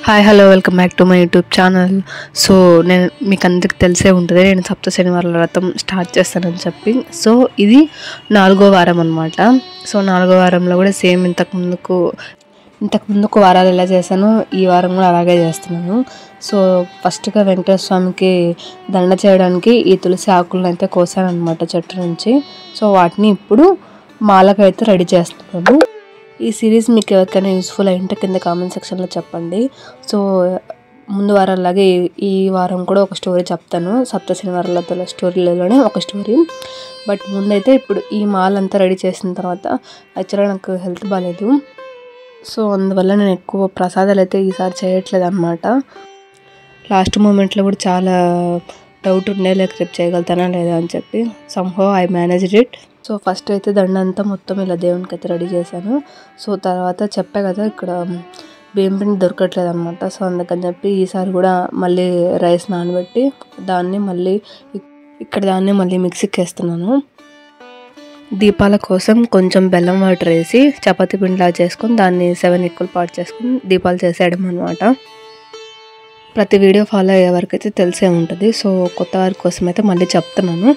Hi hello welcome back to my YouTube channel. So నేను మీకు అందరికి తెలిసే ఉంటుంది, నేను సప్త శనివారాల వ్రతం స్టార్ట్ చేస్తానని చెప్పి. సో ఇది 4వ వారం అనమాట. సో 4వ వారంలో కూడా సేమ్ ఇంతకు ముందుకు వారాలు ఎలా చేశానో ఈ వారం కూడా అలాగే చేస్తున్నాను. సో ఫస్ట్గా వెంకటేశ్వర స్వామికి దండ చేయడానికి ఈ తులసి ఆకులను అయితే కోసాను అనమాట చెట్టు నుంచి. సో వాటిని ఇప్పుడు మాలకైతే రెడీ చేస్తున్నాను. ఈ సిరీస్ మీకు ఎవరికైనా యూస్ఫుల్ అయింటే కింద కామెంట్ సెక్షన్లో చెప్పండి. సో ముందు వారాలాగే ఈ వారం కూడా ఒక స్టోరీ చెప్తాను. సప్త శనివారాల స్టోరీలలోనే ఒక స్టోరీ. బట్ ముందైతే ఇప్పుడు ఈ మాల్ అంతా రెడీ చేసిన తర్వాత యాక్చువల్గా నాకు హెల్త్ బాగాలేదు. సో అందువల్ల నేను ఎక్కువ ప్రసాదాలు అయితే ఈసారి చేయట్లేదు అనమాట. లాస్ట్ మూమెంట్లో కూడా చాలా డౌట్ ఉండే, లేక రేపు చేయగలుగుతానా లేదా అని చెప్పి. Somehow I managed it. So first అయితే దండ అంతా మొత్తం ఇలా దేవునికి అయితే రెడీ చేశాను. సో తర్వాత చెప్పా కదా ఇక్కడ బియ్యం పిండి దొరకట్లేదు అనమాట. సో అందుకని చెప్పి ఈసారి కూడా మళ్ళీ రైస్ నానబెట్టి దాన్ని మళ్ళీ మిక్సీకి వేస్తున్నాను. దీపాల కోసం కొంచెం బెల్లం వాటర్ వేసి చపాతీ పిండిలా చేసుకొని దాన్ని 7 ఈక్వల్ పార్ట్ చేసుకొని దీపాలు చేసేయడం అనమాట. ప్రతి వీడియో ఫాలో అయ్యే వరకైతే తెలిసే ఉంటుంది. సో కొత్త వారి కోసం అయితే మళ్ళీ చెప్తున్నాను.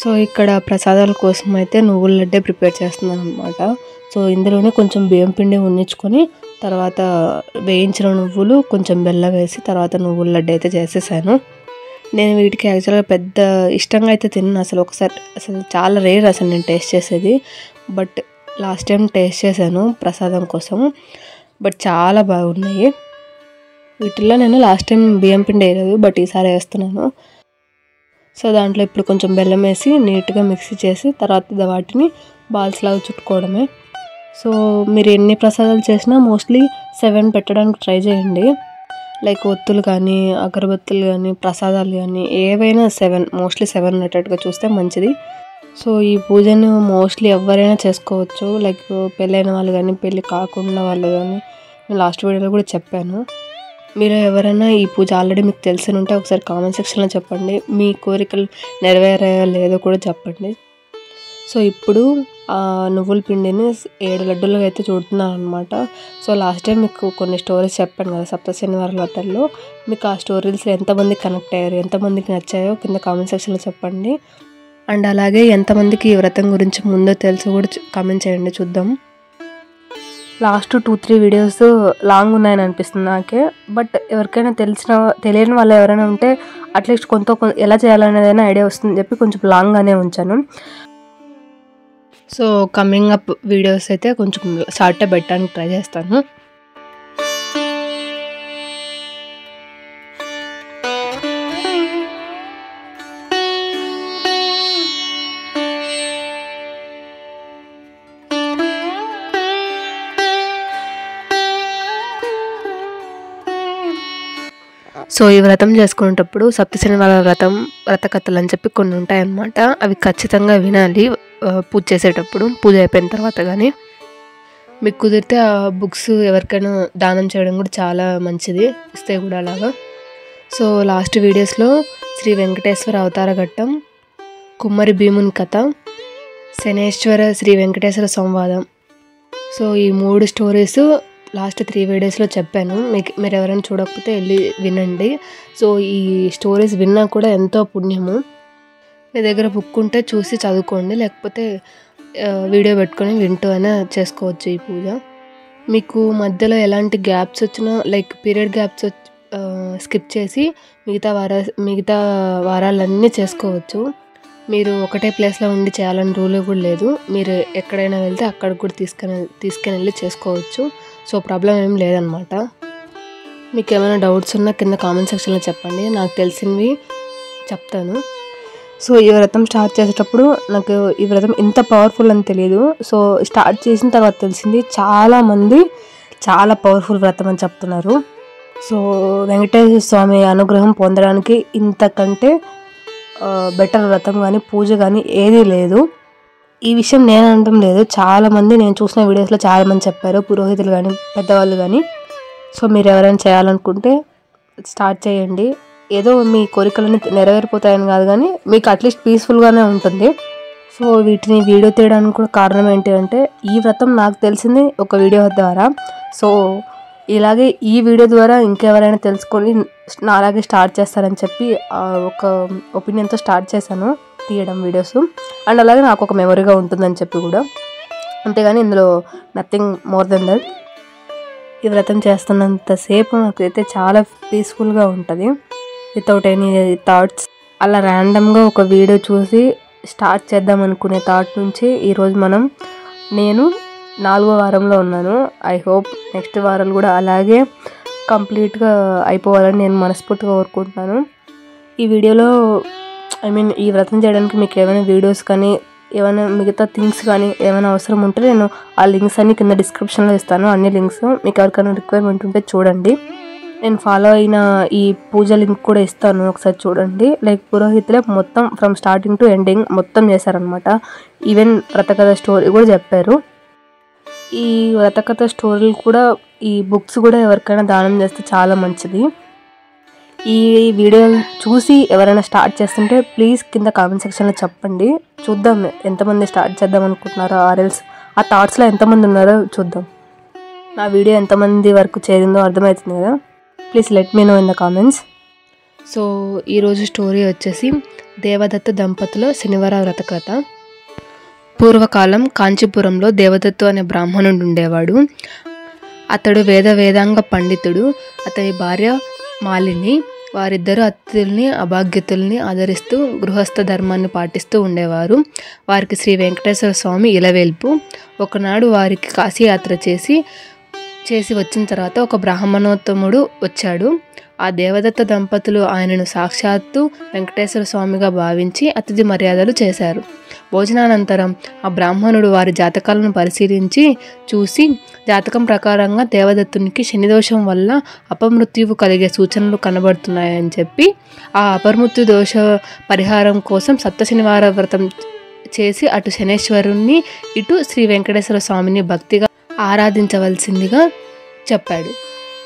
సో ఇక్కడ ప్రసాదాల కోసం అయితే నువ్వుల లడ్డే ప్రిపేర్ చేస్తున్నాను అనమాట. సో ఇందులోనే కొంచెం బియ్యం పిండి ఉన్నించుకొని తర్వాత వేయించిన నువ్వులు కొంచెం బెల్లం వేసి తర్వాత నువ్వుల లడ్డు అయితే చేసేసాను. నేను వీటికి యాక్చువల్గా పెద్ద ఇష్టంగా అయితే తిన్నాను. అసలు చాలా రేర్ అసలు నేను టేస్ట్ చేసేది. బట్ లాస్ట్ టైం టేస్ట్ చేశాను ప్రసాదం కోసం. బట్ చాలా బాగున్నాయి. వీటిల్లో నేను లాస్ట్ టైం బియ్యం పిండి వేయలేదు, బట్ ఈసారి వేస్తున్నాను. సో దాంట్లో ఇప్పుడు కొంచెం బెల్లం వేసి నీట్గా మిక్సీ చేసి తర్వాత వాటిని బాల్స్ లాగా చుట్టుకోవడమే. సో మీరు ఎన్ని ప్రసాదాలు చేసినా మోస్ట్లీ 7 పెట్టడానికి ట్రై చేయండి. లైక్ ఒత్తులు కానీ అగరబత్తులు కానీ ప్రసాదాలు కానీ ఏవైనా మోస్ట్లీ 7 ఉండేటట్టుగా చూస్తే మంచిది. సో ఈ పూజను మోస్ట్లీ ఎవరైనా చేసుకోవచ్చు. లైక్ పెళ్ళైన వాళ్ళు కానీ పెళ్ళి కాకుండా వాళ్ళు కానీ నేను లాస్ట్ వీడియోలో కూడా చెప్పాను. మీరు ఎవరైనా ఈ పూజ ఆల్రెడీ మీకు తెలిసి ఉంటే ఒకసారి కామెంట్ సెక్షన్లో చెప్పండి. మీ కోరికలు నెరవేరాయో లేదో కూడా చెప్పండి. సో ఇప్పుడు ఆ నువ్వుల పిండిని 7 లడ్డూలుగా అయితే చూడుతున్నాను అనమాట. సో లాస్ట్ టైం మీకు కొన్ని స్టోరీస్ చెప్పాను కదా సప్త శనివారాల వ్రతంలో. మీకు ఆ స్టోరీస్ ఎంతమంది కనెక్ట్ అయ్యారు, ఎంతమందికి నచ్చాయో కింద కామెంట్ సెక్షన్లో చెప్పండి. అండ్ అలాగే ఎంతమందికి ఈ వ్రతం గురించి ముందో తెలుసు కూడా కామెంట్ చేయండి, చూద్దాం. లాస్ట్ 2-3 వీడియోస్ లాంగ్ ఉన్నాయని అనిపిస్తుంది నాకే. బట్ ఎవరికైనా తెలియని వాళ్ళు ఎవరైనా ఉంటే అట్లీస్ట్ కొంత ఎలా చేయాలనేదైనా ఐడియా వస్తుందని చెప్పి కొంచెం లాంగ్గానే ఉంచాను. సో కమింగ్ అప్ వీడియోస్ అయితే కొంచెం షార్టే పెట్టడానికి ట్రై చేస్తాను. సో ఈ వ్రతం చేసుకునేటప్పుడు సప్త శనివారాల వ్రతకథలు అని చెప్పి కొన్ని ఉంటాయన్నమాట. అవి ఖచ్చితంగా వినాలి పూజ చేసేటప్పుడు, పూజ అయిపోయిన తర్వాత. కానీ మీకు కుదిరితే ఆ బుక్స్ ఎవరికైనా దానం చేయడం కూడా చాలా మంచిది, ఇస్తే కూడా అలాగా. సో లాస్ట్ వీడియోస్లో శ్రీ వెంకటేశ్వర అవతార ఘట్టం, కుమ్మరి భీముని కథ, శనేశ్వర శ్రీ వెంకటేశ్వర సంవాదం, సో ఈ 3 స్టోరీస్ లాస్ట్ 3 వీడియోస్లో చెప్పాను. మీరు ఎవరైనా చూడకపోతే వెళ్ళి వినండి. సో ఈ స్టోరీస్ విన్నా కూడా ఎంతో పుణ్యము. మీ దగ్గర బుక్ ఉంటే చూసి చదువుకోండి, లేకపోతే వీడియో పెట్టుకొని వింటూ అయినా చేసుకోవచ్చు ఈ పూజ. మీకు మధ్యలో ఎలాంటి గ్యాప్స్ వచ్చినా లైక్ పీరియడ్ గ్యాప్స్ స్కిప్ చేసి మిగతా వారాలన్నీ చేసుకోవచ్చు. మీరు ఒకటే ప్లేస్లో ఉండి చేయాలని రూల్ కూడా లేదు. మీరు ఎక్కడైనా వెళ్తే అక్కడికి కూడా తీసుకుని వెళ్ళి చేసుకోవచ్చు. సో ప్రాబ్లం ఏం లేదనమాట. మీకు ఏమైనా డౌట్స్ ఉన్నా కింద కామెంట్ సెక్షన్లో చెప్పండి, నాకు తెలిసినవి చెప్తాను. సో ఈ వ్రతం స్టార్ట్ చేసేటప్పుడు నాకు ఈ వ్రతం ఇంత పవర్ఫుల్ అని తెలియదు. సో స్టార్ట్ చేసిన తర్వాత తెలిసింది చాలామంది చాలా పవర్ఫుల్ వ్రతం అని చెప్తున్నారు. సో వెంకటేశ్వర స్వామి అనుగ్రహం పొందడానికి ఇంతకంటే బెటర్ వ్రతం కానీ పూజ కానీ ఏదీ లేదు. ఈ విషయం నేను అనడం లేదు, చాలామంది నేను చూసిన వీడియోస్లో చాలామంది చెప్పారు, పురోహితులు కానీ పెద్దవాళ్ళు కానీ. సో మీరు ఎవరైనా చేయాలనుకుంటే స్టార్ట్ చేయండి. ఏదో మీ కోరికలన్నీ నెరవేరిపోతాయని కాదు, కానీ మీకు అట్లీస్ట్ పీస్ఫుల్గానే ఉంటుంది. సో వీటిని వీడియో తీయడానికి కూడా కారణం ఏంటి అంటే ఈ వ్రతం నాకు తెలిసింది ఒక వీడియో ద్వారా. సో ఇలాగే ఈ వీడియో ద్వారా ఇంకెవరైనా తెలుసుకొని నాలాగే స్టార్ట్ చేస్తారని చెప్పి ఒక ఒపీనియన్తో స్టార్ట్ చేశాను తీయడం వీడియోస్. అండ్ అలాగే నాకు ఒక మెమరీగా ఉంటుందని చెప్పి కూడా, అంతేగాని ఇందులో నథింగ్ మోర్ దెన్ దట్. ఈ వ్రతం చేస్తున్నంతసేపు నాకైతే చాలా పీస్ఫుల్గా ఉంటుంది, వితౌట్ ఎనీ థాట్స్. అలా ర్యాండమ్గా ఒక వీడియో చూసి స్టార్ట్ చేద్దాం అనుకునే థాట్ నుంచి ఈరోజు నేను 4వ వారంలో ఉన్నాను. ఐ హోప్ నెక్స్ట్ వారాలు కూడా అలాగే కంప్లీట్గా అయిపోవాలని నేను మనస్ఫూర్తిగా కోరుకుంటున్నాను. ఈ వీడియోలో ఈ వ్రతం చేయడానికి మీకు ఏమైనా వీడియోస్ కానీ ఏమైనా మిగతా థింగ్స్ కానీ ఏమైనా అవసరం ఉంటే నేను ఆ లింక్స్ అన్ని కింద డిస్క్రిప్షన్లో ఇస్తాను. అన్ని లింక్స్ మీకు ఎవరికైనా రిక్వైర్మెంట్ ఉంటే చూడండి. నేను ఫాలో అయిన ఈ పూజ లింక్ కూడా ఇస్తాను, ఒకసారి చూడండి. లైక్ పురోహితులే మొత్తం ఫ్రమ్ స్టార్టింగ్ టు ఎండింగ్ మొత్తం చేశారనమాట. ఈవెన్ వ్రతకథ స్టోరీ కూడా చెప్పారు. ఈ వ్రతకథ స్టోరీలు కూడా, ఈ బుక్స్ కూడా ఎవరికైనా దానం చేస్తే చాలా మంచిది. ఈ వీడియో చూసి ఎవరైనా స్టార్ట్ చేస్తుంటే ప్లీజ్ కింద కామెంట్ సెక్షన్లో చెప్పండి. చూద్దాం ఎంతమంది స్టార్ట్ చేద్దాం అనుకుంటున్నారో, ఆర్ఎల్స్ ఆ థాట్స్లో ఎంతమంది ఉన్నారో చూద్దాం. నా వీడియో ఎంతమంది వరకు చేరిందో అర్థమవుతుంది కదా. Please let me know in the comments. So ఈరోజు స్టోరీ వచ్చేసి దేవదత్త దంపతుల శనివార వ్రతకథ. పూర్వకాలం కాంచీపురంలో దేవదత్తు అనే బ్రాహ్మణుడు ఉండేవాడు. అతడు వేదాంగ పండితుడు. అతని భార్య మాలిని. వారిద్దరూ అతిథుల్ని అభాగ్యతుల్ని ఆదరిస్తూ గృహస్థ ధర్మాన్ని పాటిస్తూ ఉండేవారు. వారికి శ్రీ వెంకటేశ్వర స్వామి ఇలవేల్పు. ఒకనాడు వారికి కాశీయాత్ర చేసి వచ్చిన తర్వాత ఒక బ్రాహ్మణోత్తముడు వచ్చాడు. ఆ దేవదత్త దంపతులు ఆయనను సాక్షాత్తు వెంకటేశ్వర స్వామిగా భావించి అతిథి మర్యాదలు చేశారు. భోజనానంతరం ఆ బ్రాహ్మణుడు వారి జాతకాలను పరిశీలించి చూసి జాతకం ప్రకారంగా దేవదత్తునికి శనిదోషం వల్ల అపమృత్యువు కలిగే సూచనలు కనబడుతున్నాయని చెప్పి ఆ అపమృత్యు దోష పరిహారం కోసం శనివార వ్రతం చేసి అటు శనేశ్వరుణ్ణి ఇటు శ్రీ వెంకటేశ్వర స్వామిని భక్తిగా ఆరాధించవలసిందిగా చెప్పాడు.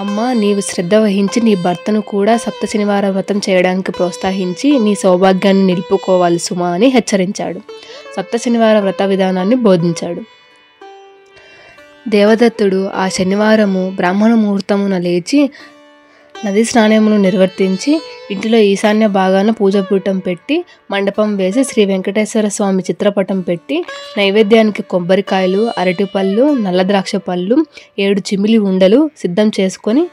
అమ్మ, నీవు శ్రద్ధ వహించి నీ భర్తను కూడా శనివార వ్రతం చేయడానికి ప్రోత్సహించి నీ సౌభాగ్యాన్ని నిలుపుకోవాలి సుమా అని హెచ్చరించాడు. శనివార వ్రత విధానాన్ని బోధించాడు. దేవదత్తుడు ఆ శనివారము బ్రాహ్మణ ముహూర్తమున లేచి నదీ స్నానమును నిర్వర్తించి ఇంటిలో ఈశాన్య భాగాన పూజపీఠం పెట్టి మండపం వేసి శ్రీ వెంకటేశ్వర స్వామి చిత్రపటం పెట్టి నైవేద్యానికి కొబ్బరికాయలు, అరటిపళ్ళు, నల్ల ద్రాక్ష పళ్ళు, 7 చిమిలి ఉండలు సిద్ధం చేసుకొని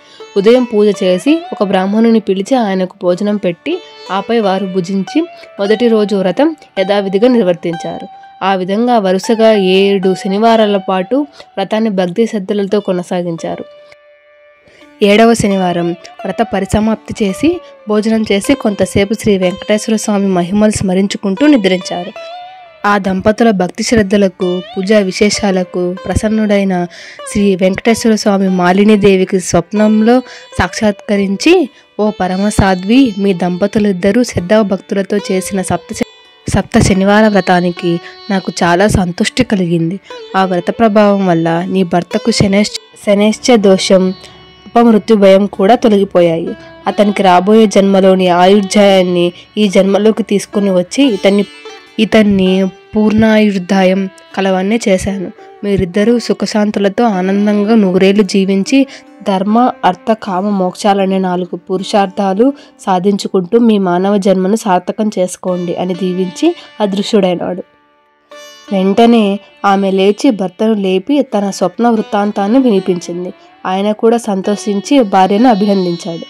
ఉదయం పూజ చేసి ఒక బ్రాహ్మణుని పిలిచి ఆయనకు భోజనం పెట్టి ఆపై వారు భుజించి మొదటి రోజు వ్రతం యథావిధిగా నిర్వర్తించారు. ఆ విధంగా వరుసగా 7 శనివారాల పాటు వ్రతాన్ని భక్తి శ్రద్ధలతో కొనసాగించారు. 7వ శనివారం వ్రత పరిసమాప్తి చేసి భోజనం చేసి కొంతసేపు శ్రీ వెంకటేశ్వర స్వామి మహిమలు స్మరించుకుంటూ నిద్రించారు. ఆ దంపతుల భక్తి శ్రద్ధలకు, పూజా విశేషాలకు ప్రసన్నుడైన శ్రీ వెంకటేశ్వర స్వామి మాలినీదేవికి స్వప్నంలో సాక్షాత్కరించి, ఓ పరమసాధ్వి, మీ దంపతులిద్దరూ శ్రద్ధాభక్తులతో చేసిన సప్త శనివార వ్రతానికి నాకు చాలా సంతృష్టి కలిగింది. ఆ వ్రత ప్రభావం వల్ల నీ భర్తకు శనైశ్చ దోషం, అపమృత్యు భయం కూడా తొలగిపోయాయి. అతనికి రాబోయే జన్మలోని ఆయుర్దాయాన్ని ఈ జన్మలోకి తీసుకుని వచ్చి ఇతన్ని పూర్ణాయుర్దాయం కలవన్నే చేశాను. మీరిద్దరూ సుఖశాంతులతో ఆనందంగా 100 ఏళ్ళు జీవించి ధర్మ, అర్థ, కామ, మోక్షాలనే 4 పురుషార్థాలు సాధించుకుంటూ మీ మానవ జన్మను సార్థకం చేసుకోండి అని దీవించి అదృశ్యుడైనాడు. వెంటనే ఆమె లేచి భర్తను లేపి తన స్వప్న వృత్తాంతాన్ని వినిపించింది. ఆయన కూడా సంతోషించి భార్యను అభినందించాడు.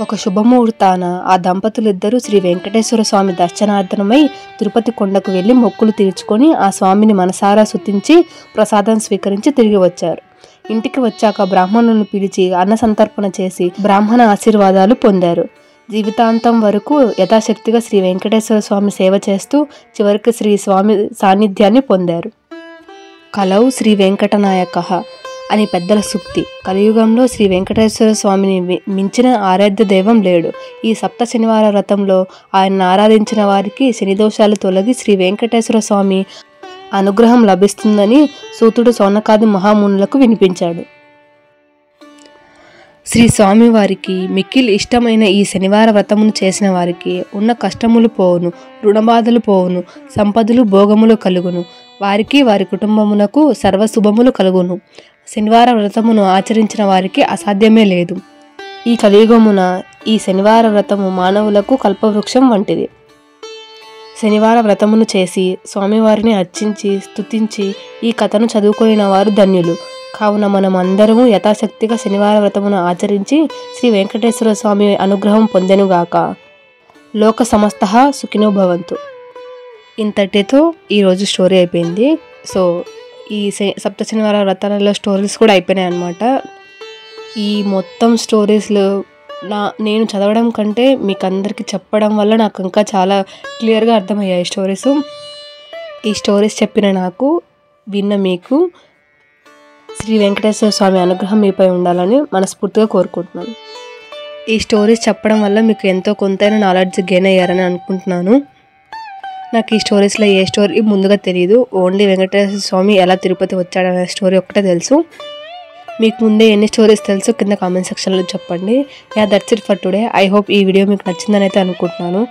ఒక శుభముహూర్తాన ఆ దంపతులిద్దరూ శ్రీ వెంకటేశ్వర స్వామి దర్శనార్థమై తిరుపతి కొండకు వెళ్ళి మొక్కులు తీర్చుకొని ఆ స్వామిని మనసారా స్తుతించి ప్రసాదం స్వీకరించి తిరిగి వచ్చారు. ఇంటికి వచ్చాక బ్రాహ్మణులను పిలిచి అన్న సంతర్పణ చేసి బ్రాహ్మణ ఆశీర్వాదాలు పొందారు. జీవితాంతం వరకు యథాశక్తిగా శ్రీ వెంకటేశ్వర స్వామి సేవ చేస్తూ చివరికి శ్రీ స్వామి సాన్నిధ్యాన్ని పొందారు. కలౌ శ్రీ వెంకటనాయకః అని పెద్దల సూక్తి. కలియుగంలో శ్రీ వెంకటేశ్వర స్వామిని మించిన ఆరాధ్య దైవం లేడు. ఈ శనివార వ్రతంలో ఆయన్ని ఆరాధించిన వారికి శనిదోషాలు తొలగి శ్రీ వెంకటేశ్వర స్వామి అనుగ్రహం లభిస్తుందని సూతుడు సౌనకాది మహామునులకు వినిపించాడు. శ్రీ స్వామివారికి మిక్కిలి ఇష్టమైన ఈ శనివార వ్రతమును చేసిన వారికి ఉన్న కష్టములు పోవును, రుణబాధలు పోవును, సంపదలు భోగములు కలుగును, వారికి వారి కుటుంబమునకు సర్వశుభములు కలుగును. శనివార వ్రతమును ఆచరించిన వారికి అసాధ్యమే లేదు. ఈ కలియుగమున ఈ శనివార వ్రతము మానవులకు కల్పవృక్షం వంటిది. శనివార వ్రతమును చేసి స్వామివారిని అర్చించి స్తుతించి ఈ కథను చదువుకొనిన వారు ధన్యులు. కావున మనం అందరము యథాశక్తిగా శనివార వ్రతమును ఆచరించి శ్రీ వెంకటేశ్వర స్వామి అనుగ్రహం పొందెనుగాక. లోక సమస్తః సుఖినో భవంతు. ఇంతటితో ఈరోజు స్టోరీ అయిపోయింది. సో ఈ సప్త శనివార వ్రతాలలో స్టోరీస్ కూడా అయిపోయినాయి అన్నమాట. ఈ మొత్తం స్టోరీస్లో నేను చదవడం కంటే మీకు అందరికీ చెప్పడం వల్ల నాకు ఇంకా చాలా క్లియర్గా అర్థమయ్యాయి స్టోరీస్. ఈ స్టోరీస్ చెప్పిన నాకు, విన్న మీకు శ్రీ వెంకటేశ్వర స్వామి అనుగ్రహం మీపై ఉండాలని మనస్ఫూర్తిగా కోరుకుంటున్నాను. ఈ స్టోరీస్ చెప్పడం వల్ల మీకు ఎంతో కొంతైనా నాలెడ్జ్ గెయిన్ అయ్యారని అనుకుంటున్నాను. నాకు ఈ స్టోరీస్లో ఏ స్టోరీ ముందుగా తెలియదు. ఓన్లీ వెంకటేశ్వర స్వామి ఎలా తిరుపతి వచ్చాడనే స్టోరీ ఒక్కటే తెలుసు. మీకు ముందే ఎన్ని స్టోరీస్ తెలుసు కింద కామెంట్ సెక్షన్లో చెప్పండి. That's it for today. I hope ఈ వీడియో మీకు నచ్చిందని అయితే అనుకుంటున్నాను.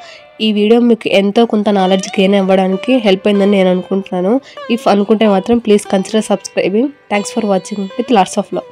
ఈ వీడియో మీకు ఎంతో కొంత నాలెడ్జ్ గెయిన్ అవ్వడానికి హెల్ప్ అయిందని నేను అనుకుంటున్నాను. ఇఫ్ అనుకుంటే మాత్రం please consider subscribing. Thanks for watching with lots of love.